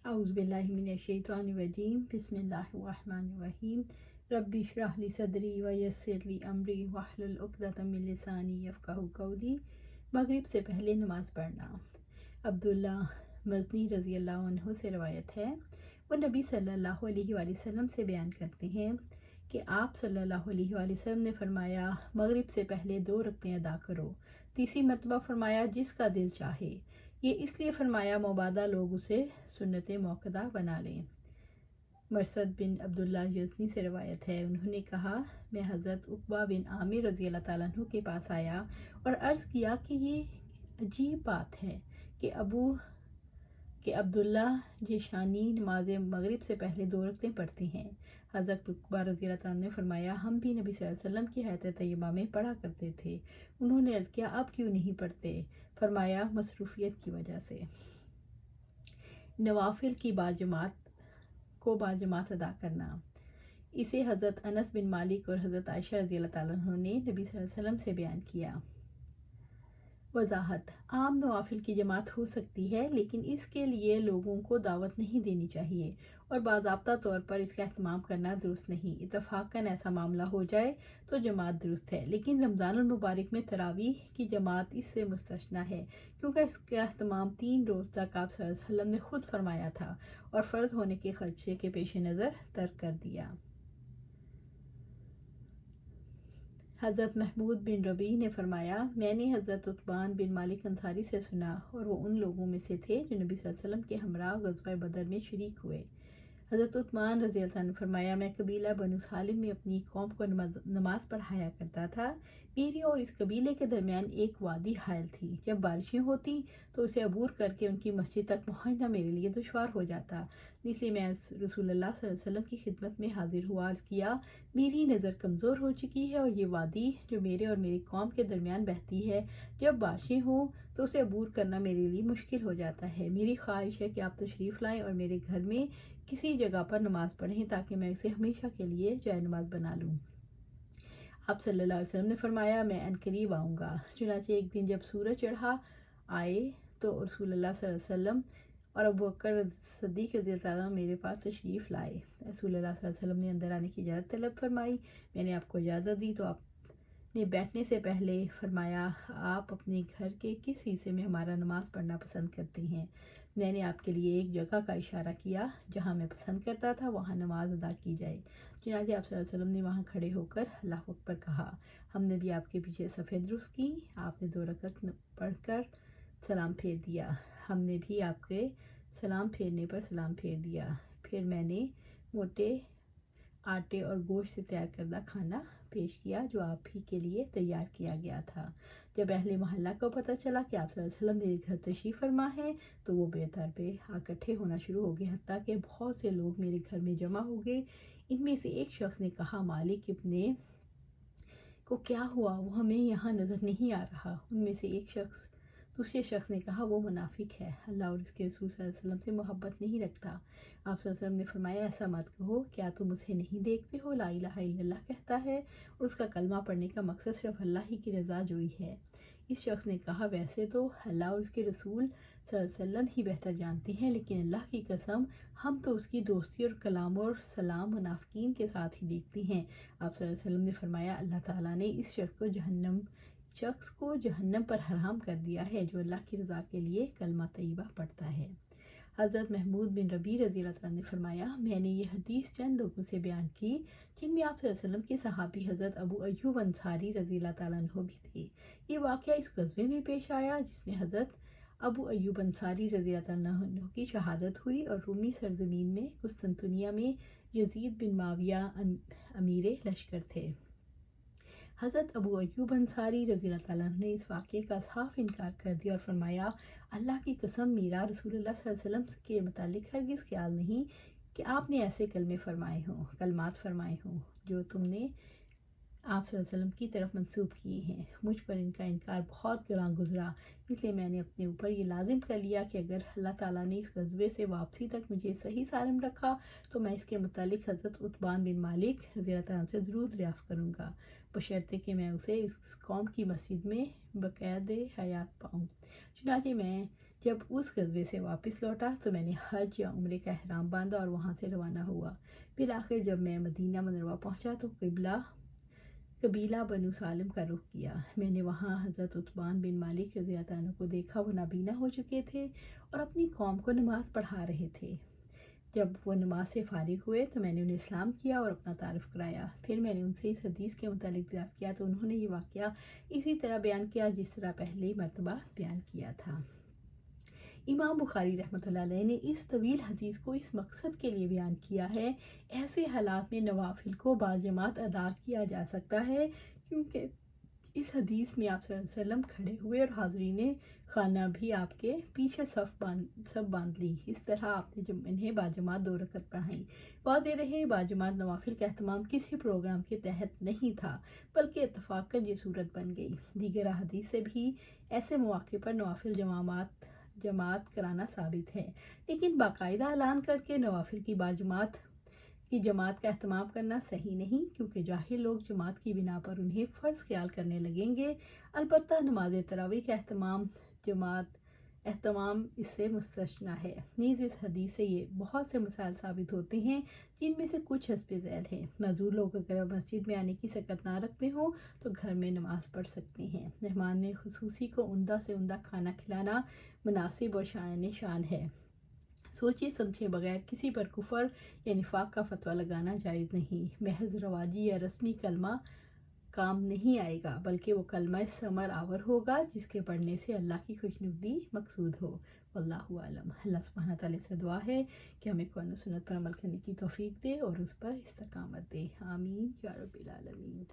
اعوذ باللہ من الشیطان الرجیم بسم اللہ الرحمن الرحیم رب اشرح لی صدری ویسر لی امری واحلل عقدۃ من لسانی یفقہوا قولی۔ مغرب سے پہلے نماز پڑھنا۔ عبداللہ مزنی رضی اللہ عنہ سے روایت ہے، وہ نبی صلی اللہ علیہ وآلہ وسلم سے بیان کرتے ہیں کہ آپ صلی اللہ علیہ وآلہ وسلم نے فرمایا، مغرب سے پہلے 2 رکعتیں ادا کرو۔ تیسری مرتبہ فرمایا، جس کا دل چاہے۔ یہ اس لیے فرمایا مبادہ لوگ اسے سنت موقدہ بنا لیں۔ مرثد بن عبداللہ یزنی سے روایت ہے، انہوں نے کہا، میں حضرت عقبہ بن عامر رضی اللہ تعالیٰ عنہ کے پاس آیا اور عرض کیا کہ یہ عجیب بات ہے کہ عبداللہ جیشانی نماز مغرب سے پہلے 2 رکعتیں پڑھتے ہیں۔ حضرت عقبہ رضی اللہ تعالیٰ عنہ نے فرمایا، ہم بھی نبی صلی اللہ علیہ وسلم کی حیات طیبہ میں پڑھا کرتے تھے۔ انہوں نے عرض کیا، اب کیوں نہیں پڑھتے؟ فرمایا، مصروفیت کی وجہ سے۔ نوافل کی باجماعت ادا کرنا۔ اسے حضرت انس بن مالک اور حضرت عائشہ رضی اللہ تعالیٰ عنہ نے نبی صلی اللہ علیہ وسلم سے بیان کیا۔ وضاحت: عام نوافل کی جماعت ہو سکتی ہے، لیکن اس کے لیے لوگوں کو دعوت نہیں دینی چاہیے اور باضابطہ طور پر اس کا اہتمام کرنا درست نہیں۔ اتفاقاً ایسا معاملہ ہو جائے تو جماعت درست ہے، لیکن رمضان المبارک میں تراویح کی جماعت اس سے مستثنیٰ ہے، کیونکہ اس کا اہتمام 3 روز تک آپ صلی اللہ علیہ وسلم نے خود فرمایا تھا اور فرض ہونے کے خدشے کے پیش نظر ترک کر دیا۔ حضرت محمود بن ربیع نے فرمایا، میں نے حضرت عتبان بن مالک انصاری سے سنا اور وہ ان لوگوں میں سے تھے جو نبی صلی اللہ علیہ وسلم کے ہمراہ غزوہ بدر میں شریک ہوئے۔ حضرت عثمان رضی اللہ عنہ نے فرمایا، میں قبیلہ بنو سالم میں اپنی قوم کو نماز پڑھایا کرتا تھا۔ میری اور اس قبیلے کے درمیان ایک وادی حائل تھی۔ جب بارشیں ہوتی تو اسے عبور کر کے ان کی مسجد تک پہنچنا میرے لیے دشوار ہو جاتا، اس لیے میں رسول اللہ صلی اللہ علیہ وسلم کی خدمت میں حاضر ہوا، عرض کیا، میری نظر کمزور ہو چکی ہے اور یہ وادی جو میرے اور میری قوم کے درمیان بہتی ہے، جب بارشیں ہوں تو اسے عبور کرنا میرے لیے مشکل ہو جاتا ہے۔ میری خواہش ہے کہ آپ تشریف لائیں اور میرے گھر میں کسی جگہ پر نماز پڑھیں تاکہ میں اسے ہمیشہ کے لیے جائے نماز بنا لوں۔ آپ صلی اللہ علیہ وسلم نے فرمایا، میں عنقریب آؤں گا۔ چنانچہ ایک دن جب سورج چڑھا آئے تو رسول اللہ صلی اللہ علیہ وسلم اور ابوبکر صدیق رضی اللہ عنہ میرے پاس تشریف لائے۔ رسول اللہ صلی اللہ علیہ وسلم نے اندر آنے کی اجازت طلب فرمائی۔ میں نے آپ کو اجازت دی تو آپ نے بیٹھنے سے پہلے فرمایا، آپ اپنے گھر کے کس حصے میں ہمارا نماز پڑھنا پسند کرتے ہیں؟ میں نے آپ کے لیے ایک جگہ کا اشارہ کیا جہاں میں پسند کرتا تھا وہاں نماز ادا کی جائے۔ چنانچہ آپ صلی اللہ علیہ وسلم نے وہاں کھڑے ہو کر اللہ اکبر کہا۔ ہم نے بھی آپ کے پیچھے صفیں درست کی۔ آپ نے 2 رکعت پڑھ کر سلام پھیر دیا۔ ہم نے بھی آپ کے سلام پھیرنے پر سلام پھیر دیا۔ پھر میں نے موٹے آٹے اور گوشت سے تیار کردہ کھانا پیش کیا جو آپ ہی کے لیے تیار کیا گیا تھا۔ جب اہل محلہ کو پتہ چلا کہ آپ صلی اللہ علیہ وسلم میرے گھر تشریف فرما ہے تو وہ بے تربے اکٹھے ہونا شروع ہو گئے، حتیٰ کہ بہت سے لوگ میرے گھر میں جمع ہو گئے۔ ان میں سے ایک شخص نے کہا، مالک ابن کو کیا ہوا؟ وہ ہمیں یہاں نظر نہیں آ رہا۔ ان میں سے دوسرے شخص نے کہا، وہ منافق ہے، اللہ اور اس کے رسول صلی اللہ علیہ وسلم سے محبت نہیں رکھتا۔ آپ صلی اللہ علیہ وسلم نے فرمایا، ایسا مت کہو، کیا تم اسے نہیں دیکھتے ہو؟ لا الہ الا اللہ کہتا ہے اور اس کا کلمہ پڑھنے کا مقصد صرف اللہ ہی کی رضا جوئی ہے۔ اس شخص نے کہا، ویسے تو اللہ اور اس کے رسول صلی اللہ علیہ وسلم ہی بہتر جانتے ہیں، لیکن اللہ کی قسم ہم تو اس کی دوستی اور کلام اور سلام منافقین کے ساتھ ہی دیکھتے ہیں۔ آپ صلی اللہ علیہ وسلم نے فرمایا، اللہ تعالیٰ نے اس شخص کو جہنم پر حرام کر دیا ہے جو اللہ کی رضا کے لیے کلمہ طیبہ پڑھتا ہے۔ حضرت محمود بن ربیع رضی اللہ عنہ نے فرمایا، میں نے یہ حدیث چند لوگوں سے بیان کی جن میں آپ صلی اللہ علیہ وسلم کے صحابی حضرت ابو ایوب انصاری رضی اللہ تعالیٰ عنہ بھی تھے۔ یہ واقعہ اس غزوے میں پیش آیا جس میں حضرت ابو ایوب انصاری رضی اللہ تعالیٰ عنہ کی شہادت ہوئی اور رومی سرزمین میں قسطنطنیہ میں یزید بن معاویہ امیر لشکر تھے۔ حضرت ابو ایوب انصاری رضی اللہ تعالیٰ عنہ نے اس واقعے کا صاف انکار کر دیا اور فرمایا، اللہ کی قسم میرا رسول اللہ صلی اللہ علیہ وسلم کے متعلق ہرگز خیال نہیں کہ آپ نے ایسے کلمات فرمائے ہوں جو تم نے آپ صلی اللہ علیہ وسلم کی طرف منسوب کیے ہیں۔ مجھ پر ان کا انکار بہت گراں گزرا، اس لیے میں نے اپنے اوپر یہ لازم کر لیا کہ اگر اللہ تعالیٰ نے اس غزوے سے واپسی تک مجھے صحیح سالم رکھا تو میں اس کے متعلق حضرت عتبان بن مالک رضی اللہ عنہ سے ضرور دریافت کروں گا، بشرطے کہ میں اسے اس قوم کی مسجد میں بقید حیات پاؤں۔ چنانچہ میں جب اس غزوے سے واپس لوٹا تو میں نے حج یا عمرے کا احرام باندھا اور وہاں سے روانہ ہوا۔ بالآخر جب میں مدینہ منورہ پہنچا تو قبیلہ بنو سالم کا رخ کیا۔ میں نے وہاں حضرت عتبان بن مالک رضی اللہ عنہ کو دیکھا۔ وہ نابینا ہو چکے تھے اور اپنی قوم کو نماز پڑھا رہے تھے۔ جب وہ نماز سے فارغ ہوئے تو میں نے انہیں اسلام کیا اور اپنا تعارف کرایا۔ پھر میں نے ان سے اس حدیث کے متعلق دریافت کیا تو انہوں نے یہ واقعہ اسی طرح بیان کیا جس طرح پہلی مرتبہ بیان کیا تھا۔ امام بخاری رحمۃ اللہ علیہ نے اس طویل حدیث کو اس مقصد کے لیے بیان کیا ہے، ایسے حالات میں نوافل کو باجماعت ادا کیا جا سکتا ہے کیونکہ اس حدیث میں آپ صلی اللہ علیہ وسلم کھڑے ہوئے اور حاضرین خانہ بھی آپ کے پیچھے صف باندھ لی۔ اس طرح آپ نے انہیں باجماعت 2 رکعت پڑھائیں۔ واضح رہے باجماعت نوافل کا اہتمام کسی پروگرام کے تحت نہیں تھا بلکہ اتفاقاً یہ صورت بن گئی۔ دیگر احادیث سے بھی ایسے مواقع پر نوافل جماعت کرانا ثابت ہے، لیکن باقاعدہ اعلان کر کے نوافل کی جماعت کا اہتمام کرنا صحیح نہیں، کیونکہ جاہل لوگ جماعت کی بنا پر انہیں فرض خیال کرنے لگیں گے۔ البتہ نماز تراویح کا اہتمام اس سے مستثنیٰ ہے۔ نیز اس حدیث سے یہ بہت سے مسائل ثابت ہوتے ہیں جن میں سے کچھ حسب ذیل ہیں۔ معذور لوگ اگر مسجد میں آنے کی سکت نہ رکھتے ہوں تو گھر میں نماز پڑھ سکتے ہیں۔ مہمان خصوصی کو عمدہ سے عمدہ کھانا کھلانا مناسب اور شان ہے۔ سوچے سمجھے بغیر کسی پر کفر یا نفاق کا فتویٰ لگانا جائز نہیں۔ محض رواجی یا رسمی کلمہ کام نہیں آئے گا، بلکہ وہ کلمہ ثمر آور ہوگا جس کے پڑھنے سے اللہ کی خوشنودی مقصود ہو۔ واللہ اعلم۔ اللہ سبحانہ تعالیٰ سے دعا ہے کہ ہمیں قرآن و سنت پر عمل کرنے کی توفیق دے اور اس پر استقامت دے۔ آمین یا رب العالمین۔